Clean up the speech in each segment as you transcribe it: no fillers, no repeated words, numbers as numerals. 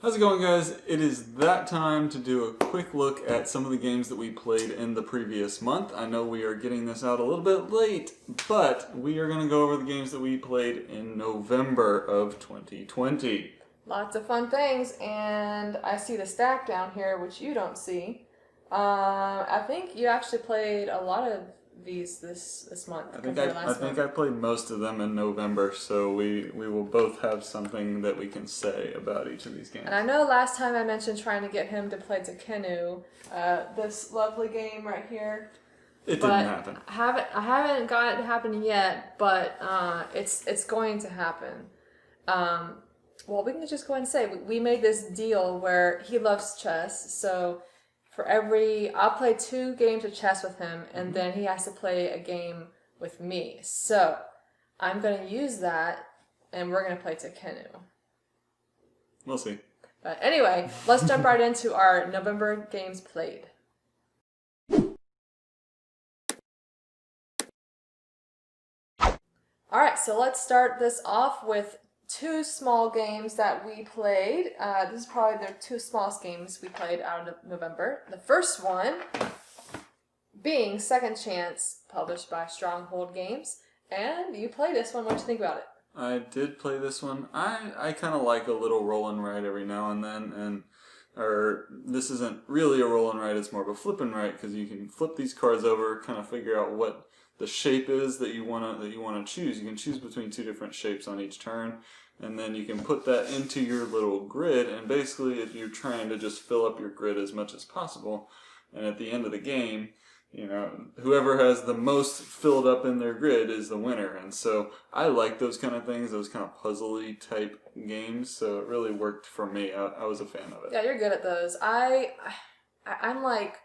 How's it going, guys? It is that time to do a quick look at some of the games that we played in the previous month. I know we are getting this out a little bit late, but we are going to go over the games that we played in November of 2020. Lots of fun things, and I see the stack down here, which you don't see. I think you actually played a lot of these this month. I think I played most of them in November, so we will both have something that we can say about each of these games. And I know last time I mentioned trying to get him to play Tekenu, this lovely game right here. It didn't happen. I haven't got it happening yet, but it's going to happen. Well, we can just go ahead and say we made this deal where he loves chess, so I'll play 2 games of chess with him, and then he has to play a game with me. So I'm going to use that, and we're going to play Tekenu. We'll see. But anyway, let's jump right into our November games played. Alright, so let's start this off with 2 small games that we played. This is probably the 2 smallest games we played out of November. The first one being Second Chance, published by Stronghold Games. And you played this one. What did you think about it? I did play this one. I kind of like a little roll and write every now and then, or this isn't really a roll and write, it's more of a flip and write, because you can flip these cards over, kind of figure out what the shape is that you want to choose. You can choose between 2 different shapes on each turn, and then you can put that into your little grid, and basically if you're trying to just fill up your grid as much as possible, and at the end of the game, you know, whoever has the most filled up in their grid is the winner. And so I like those kind of things, those kind of puzzly type games, so it really worked for me. I was a fan of it. Yeah, you're good at those. I'm like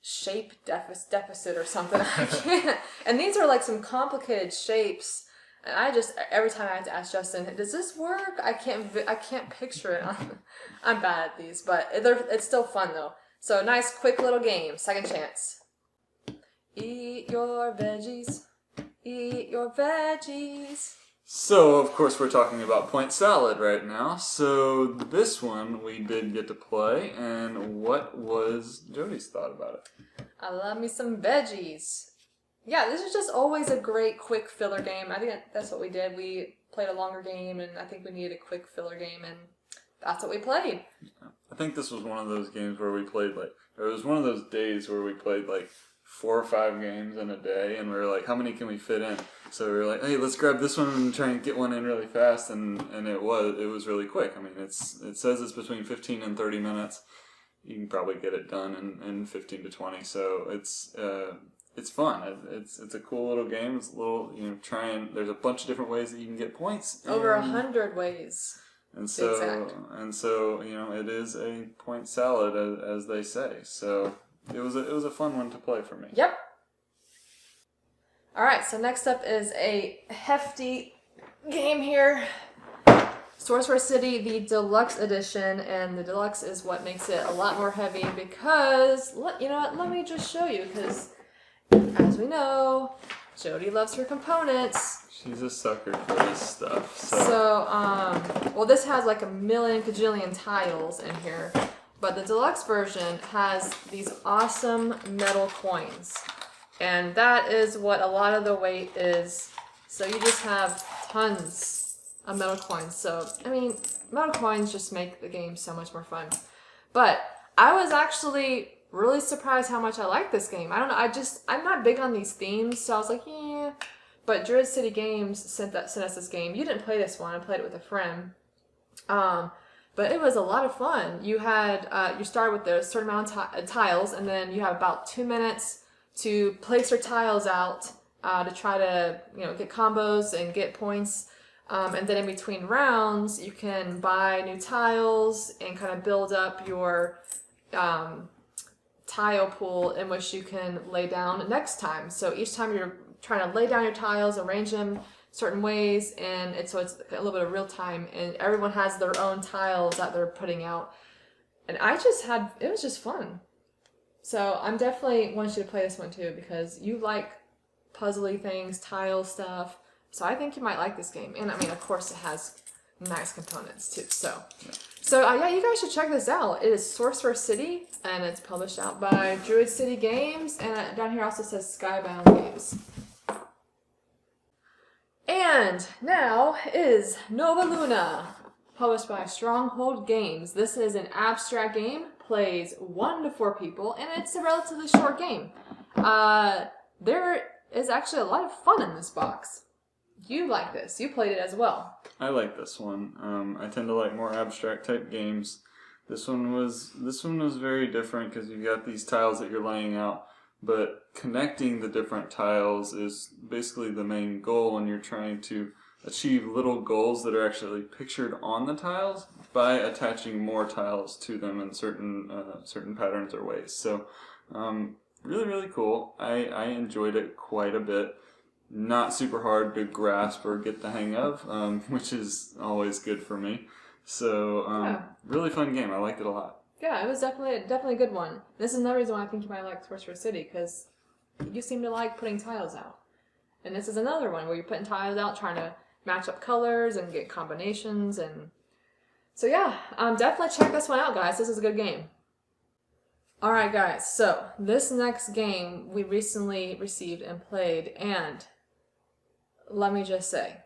shape deficit or something. I can't. And these are like some complicated shapes. And every time I have to ask Justin, does this work? I can't picture it. I'm bad at these, but it's still fun though. So nice, quick little game. Second Chance. Eat your veggies. Eat your veggies. So, of course, we're talking about point salad right now. So this one we did get to play, and what was Jody's thought about it? I love me some veggies. Yeah, this is just always a great quick filler game. I think that's what we did. We played a longer game, and I think we needed a quick filler game, and that's what we played. I think this was one of those games where we played it was one of those days where we played 4 or 5 games in a day, and we were like, how many can we fit in? So we were like, hey, let's grab this one and try and get one in really fast, and it was really quick. I mean, it says it's between 15 and 30 minutes. You can probably get it done in 15 to 20. So it's fun. It's a cool little game. It's a little, there's a bunch of different ways that you can get points. Over 100 ways. And so it is a point salad, as they say. So it was a fun one to play for me. Yep. All right. So next up is a hefty game here. Sorcerer City, the deluxe edition, and the deluxe is what makes it a lot more heavy because you know what? Let me just show you, because as we know, Jody loves her components. She's a sucker for this stuff. Well, this has like a million kajillion tiles in here, but the deluxe version has these awesome metal coins, and that is what a lot of the weight is. So you just have tons of metal coins. So, I mean, metal coins just make the game so much more fun. But I was actually really surprised how much I like this game. I don't know, I'm not big on these themes, so I was like, yeah. But Druid City Games sent us this game. You didn't play this one. I played it with a friend. But it was a lot of fun. You started with a certain amount of tiles, and then you have about 2 minutes to place your tiles out to try to get combos and get points. And then in between rounds, you can buy new tiles and kind of build up your tile pool in which you can lay down next time. So each time you're trying to lay down your tiles, arrange them certain ways, and it's a little bit of real time, and everyone has their own tiles that they're putting out. And it was just fun. So I'm definitely want you to play this one too, because you like puzzly things, tile stuff. So I think you might like this game. And I mean, of course, it has nice components too. So yeah, you guys should check this out. It is Sorcerer City, and it's published out by Druid City Games, and down here also says Skybound Games. And now is Nova Luna, published by Stronghold Games. This is an abstract game, plays 1 to 4 people, and it's a relatively short game. There is actually a lot of fun in this box. You like this. You played it as well. I like this one. I tend to like more abstract type games. This one was very different because you've got these tiles that you're laying out, but connecting the different tiles is basically the main goal when you're trying to achieve little goals that are actually pictured on the tiles by attaching more tiles to them in certain patterns or ways. So really, really cool. I enjoyed it quite a bit. Not super hard to grasp or get the hang of, which is always good for me. So really fun game. I liked it a lot. Yeah, it was definitely a good one. This is another reason why I think you might like Sorcerer City, because you seem to like putting tiles out. And this is another one where you're putting tiles out, trying to match up colors and get combinations. And so yeah, definitely check this one out, guys. This is a good game. Alright guys, so this next game we recently received and played, and let me just say,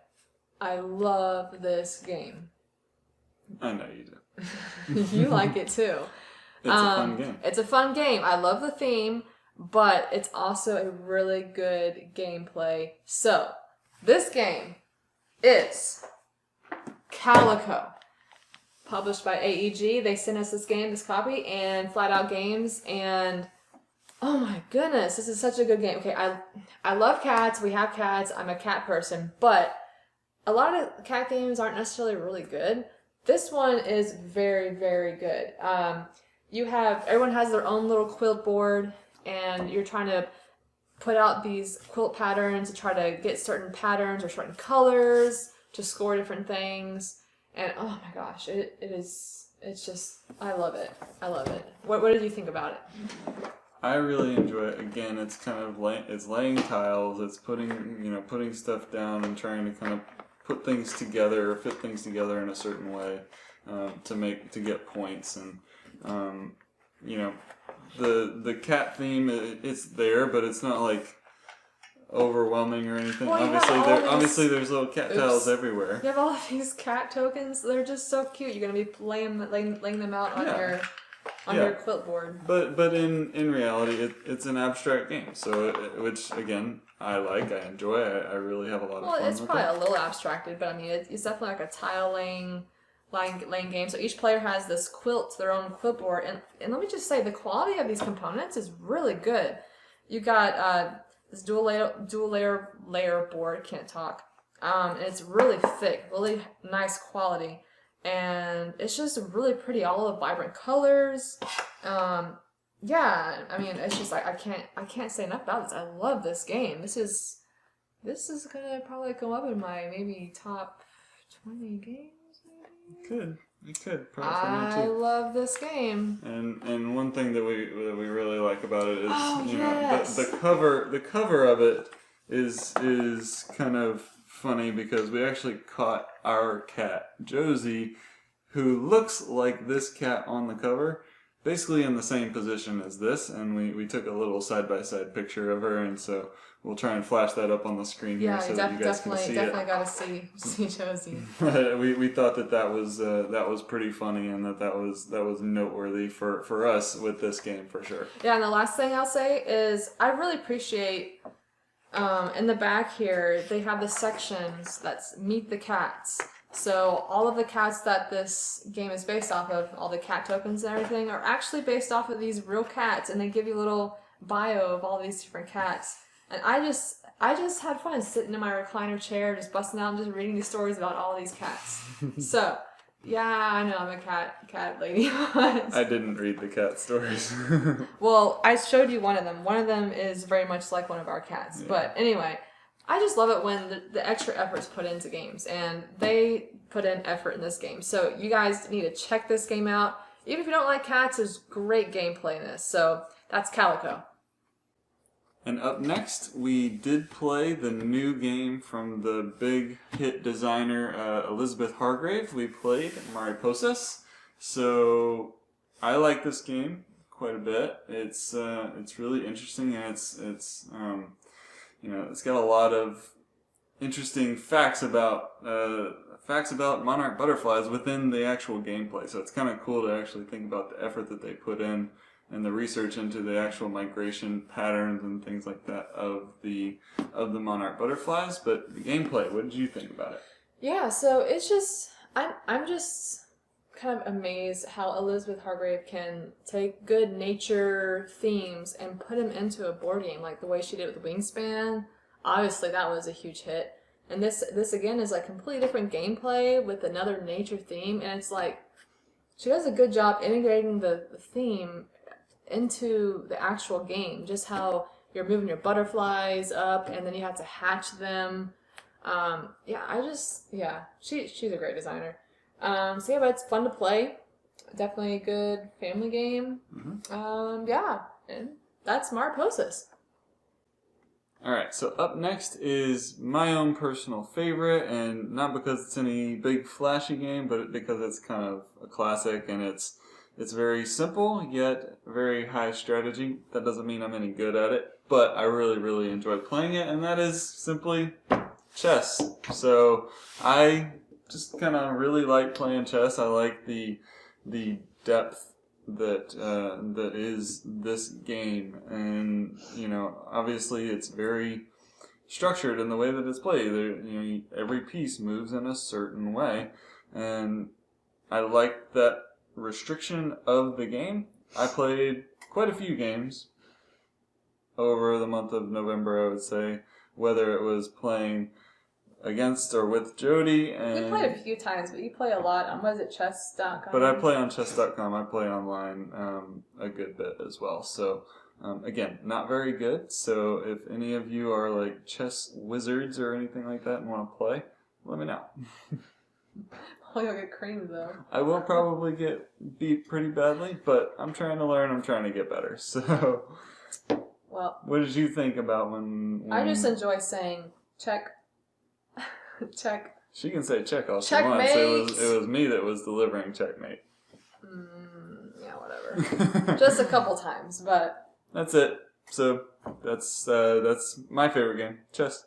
I love this game. I know you do. You like it too. It's a fun game. It's a fun game. I love the theme, but it's also a really good gameplay. So, this game is Calico, published by AEG. They sent us this copy, and Flat Out Games, and oh my goodness, this is such a good game. Okay, I love cats. We have cats. I'm a cat person, but a lot of cat games aren't necessarily really good. This one is very, very good. Everyone has their own little quilt board, and you're trying to put out these quilt patterns to try to get certain patterns or certain colors to score different things. And oh my gosh, it's just, I love it. I love it. What did you think about it? I really enjoy it. Again, it's kind of it's laying tiles. It's putting stuff down and trying to kind of put things together or fit things together in a certain way to get points. And the cat theme, it's there, but it's not like overwhelming or anything. Well, obviously there's little cat tiles everywhere. You have all of these cat tokens. They're just so cute. You're gonna be laying them out on your quilt board. But in reality, it's an abstract game. So which again I enjoy. I really have a lot of fun. Well, it's probably a little abstracted, but I mean it's definitely like a tile laying game. So each player has this their own quilt board, and let me just say the quality of these components is really good. You got this dual layer board, can't talk. And it's really thick, really nice quality, and it's just really pretty, all the vibrant colors. Yeah, I mean, it's just like I can't say enough about this. I love this game. This is gonna probably come up in my maybe top 20 games. Maybe? It could probably for me too. I love this game. And one thing that we really like about it is yes. the cover of it is kind of funny because we actually caught our cat Josie, who looks like this cat on the cover, basically in the same position as this, and we took a little side-by-side picture of her, and so we'll try and flash that up on the screen here so that you guys can see it. Definitely got to see Josie. we thought that was pretty funny, and that was noteworthy for us with this game for sure. Yeah, and the last thing I'll say is I really appreciate in the back here they have the sections that's Meet the Cats. So all of the cats that this game is based off of, all the cat tokens and everything, are actually based off of these real cats, and they give you a little bio of all these different cats. And I just had fun sitting in my recliner chair, just busting out and just reading these stories about all these cats. So, yeah, I know I'm a cat lady. I didn't read the cat stories. Well, I showed you one of them. One of them is very much like one of our cats. Yeah. But anyway, I just love it when the extra effort's put into games, and they put in effort in this game. So you guys need to check this game out. Even if you don't like cats, there's great gameplay in this. So that's Calico. And up next, we did play the new game from the big hit designer Elizabeth Hargrave. We played Mariposa. So I like this game quite a bit. It's really interesting, and it's got a lot of interesting facts about monarch butterflies within the actual gameplay. So it's kind of cool to actually think about the effort that they put in and the research into the actual migration patterns and things like that of the monarch butterflies. But the gameplay, what did you think about it? Yeah, so it's just I'm just kind of amazed how Elizabeth Hargrave can take good nature themes and put them into a board game, like the way she did with Wingspan. Obviously, that was a huge hit. And this again is like completely different gameplay with another nature theme, and it's like she does a good job integrating the theme into the actual game. Just how you're moving your butterflies up, and then you have to hatch them. She's a great designer. But it's fun to play. Definitely a good family game. And that's Mariposa. Alright, so up next is my own personal favorite, and not because it's any big flashy game, but because it's kind of a classic, and it's very simple, yet very high strategy. That doesn't mean I'm any good at it, but I really, really enjoy playing it, and that is simply chess. So I just kind of really like playing chess. I like the depth that is this game, and obviously it's very structured in the way that it's played. Every piece moves in a certain way, and I like that restriction of the game. I played quite a few games over the month of November, I would say, whether it was playing against or with Jody. And we played a few times, but you play a lot on, what is it, chess.com? But I play on chess.com. I play online a good bit as well. So, again, not very good. So if any of you are like chess wizards or anything like that and want to play, let me know. Well, you'll get creamed, though. I will probably get beat pretty badly, but I'm trying to learn. I'm trying to get better. So, well, what did you think about when I just enjoy saying check. Check. She can say check all she Checkmate. wants. It was me that was delivering checkmate. Yeah, whatever. Just a couple times, but that's it. So that's my favorite game, chess.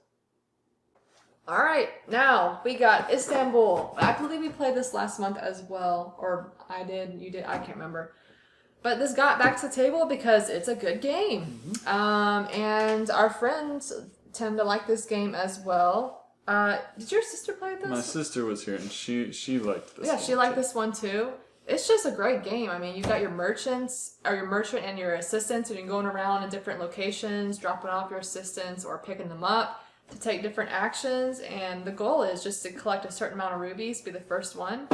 All right, now we got Istanbul. I believe we played this last month as well, or I did. You did. I can't remember. But this got back to the table because it's a good game, and our friends tend to like this game as well. Did your sister play this? My sister was here, and she liked this. Yeah, she liked this one too. It's just a great game. I mean, you got your merchants, or your merchant and your assistants, and you're going around in different locations, dropping off your assistants or picking them up to take different actions. And the goal is just to collect a certain amount of rubies, be the first one.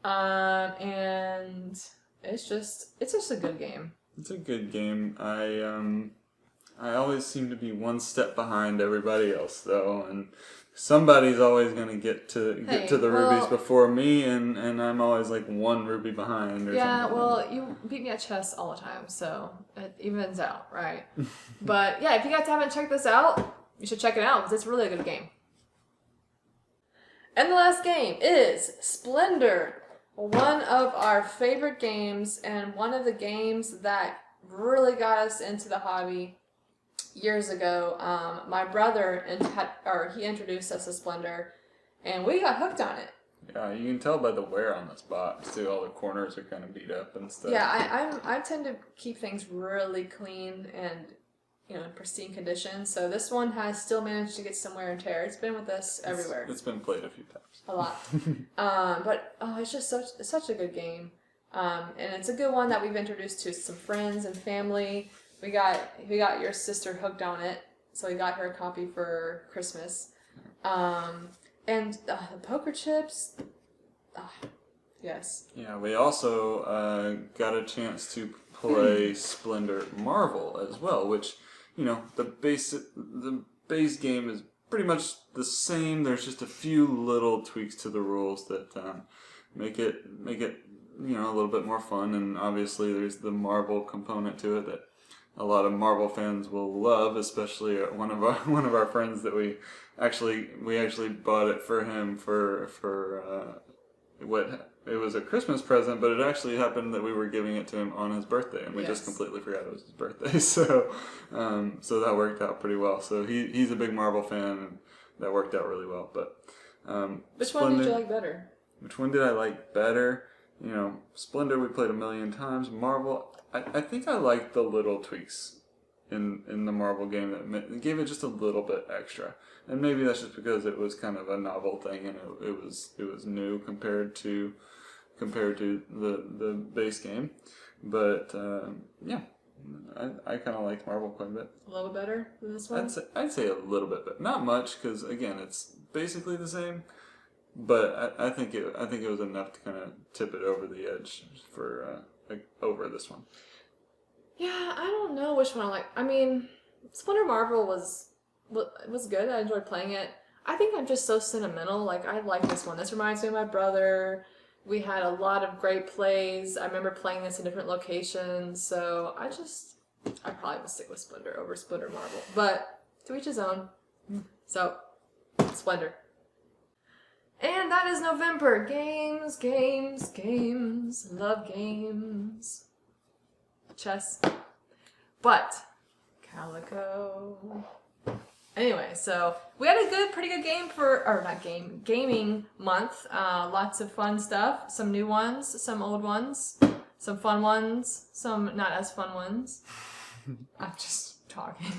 And it's just a good game. It's a good game. I always seem to be one step behind everybody else, though, and somebody's always going to get to the rubies before me, and I'm always like one ruby behind. Yeah, well, you beat me at chess all the time, so it evens out, right? But yeah, if you guys haven't checked this out, you should check it out because it's really a good game. And the last game is Splendor, one of our favorite games and one of the games that really got us into the hobby years ago. My brother he introduced us to Splendor, and we got hooked on it. Yeah, you can tell by the wear on this box too. All the corners are kind of beat up and stuff. Yeah, I tend to keep things really clean and in pristine condition. So this one has still managed to get some wear and tear. It's been with us everywhere. It's been played a few times. A lot. But it's just such a good game. And it's a good one that we've introduced to some friends and family. We got your sister hooked on it, so we got her a copy for Christmas. And the poker chips. Yes. Yeah, we also got a chance to play Splendor Marvel as well, which the base game is pretty much the same. There's just a few little tweaks to the rules that make it a little bit more fun, and obviously there's the marble component to it that a lot of Marvel fans will love, especially one of our friends that we actually bought it for him for what it was a Christmas present, but it actually happened that we were giving it to him on his birthday, and we just completely forgot it was his birthday. So so that worked out pretty well. So he's a big Marvel fan, and that worked out really well. But which one did you like better? Which one did I like better? You know, Splendor we played 1,000,000 times. Marvel, I think I liked the little tweaks in the Marvel game that gave it just a little bit extra. And maybe that's just because it was kind of a novel thing, and it was new compared to the base game. But yeah, I kind of liked Marvel quite a bit. A little bit better than this one? I'd say a little bit, but not much, because again, it's basically the same. But I think it was enough to kind of tip it over the edge for over this one. Yeah, I don't know which one I like. I mean, Splendor Marvel was good. I enjoyed playing it. I think I'm just so sentimental. Like, I like this one. This reminds me of my brother. We had a lot of great plays. I remember playing this in different locations. So I probably would stick with Splendor over Splendor Marvel. But to each his own. So, Splendor. And that is November. Games, games, games. Love games. Chess. But, Calico. Anyway, so we had a pretty good gaming month. Lots of fun stuff. Some new ones, some old ones, some fun ones, some not as fun ones. I'm just talking.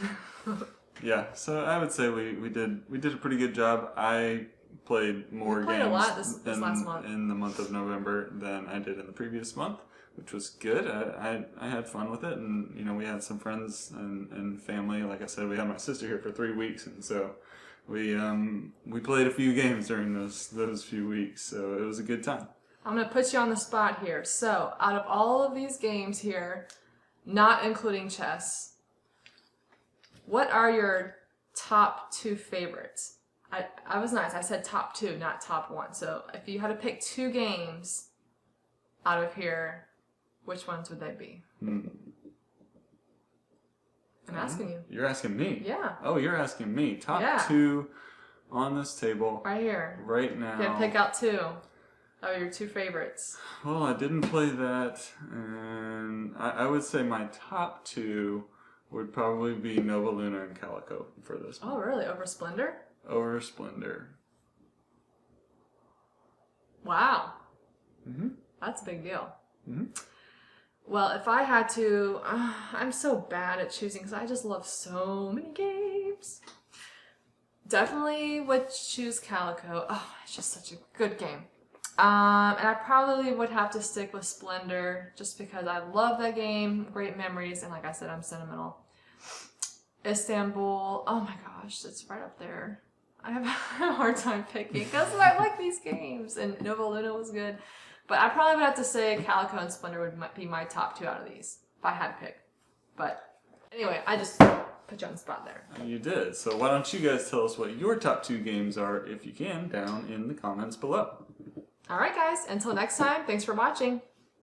Yeah, so I would say we did a pretty good job. I played more games a lot this last month. In the month of November than I did in the previous month, which was good. I had fun with it, and you know, we had some friends and family. Like I said, we had my sister here for 3 weeks, and so we played a few games during those few weeks. So it was a good time. I'm gonna put you on the spot here. So out of all of these games here, not including chess, what are your top 2 favorites? I was nice. I said top 2, not top 1. So if you had to pick 2 games out of here, which ones would they be? I'm asking you. You're asking me? Yeah. Oh, you're asking me. Top 2 on this table. Right here. Right now. You can pick out 2 of your 2 favorites. Well, I didn't play that, and I would say my top 2 would probably be Nova Luna and Calico for this one. Oh, really? Over Splendor? Over Splendor. Wow. Mm-hmm. That's a big deal. Mm-hmm. Well, if I had to, I'm so bad at choosing because I just love so many games. Definitely would choose Calico. Oh, it's just such a good game. And I probably would have to stick with Splendor just because I love that game. Great memories, and like I said, I'm sentimental. Istanbul, oh my gosh, it's right up there. I have a hard time picking because I like these games, and Nova Luna was good. But I probably would have to say Calico and Splendor would be my top 2 out of these if I had to pick. But anyway, I just put you on the spot there. You did. So why don't you guys tell us what your top 2 games are, if you can, down in the comments below. All right, guys. Until next time, thanks for watching.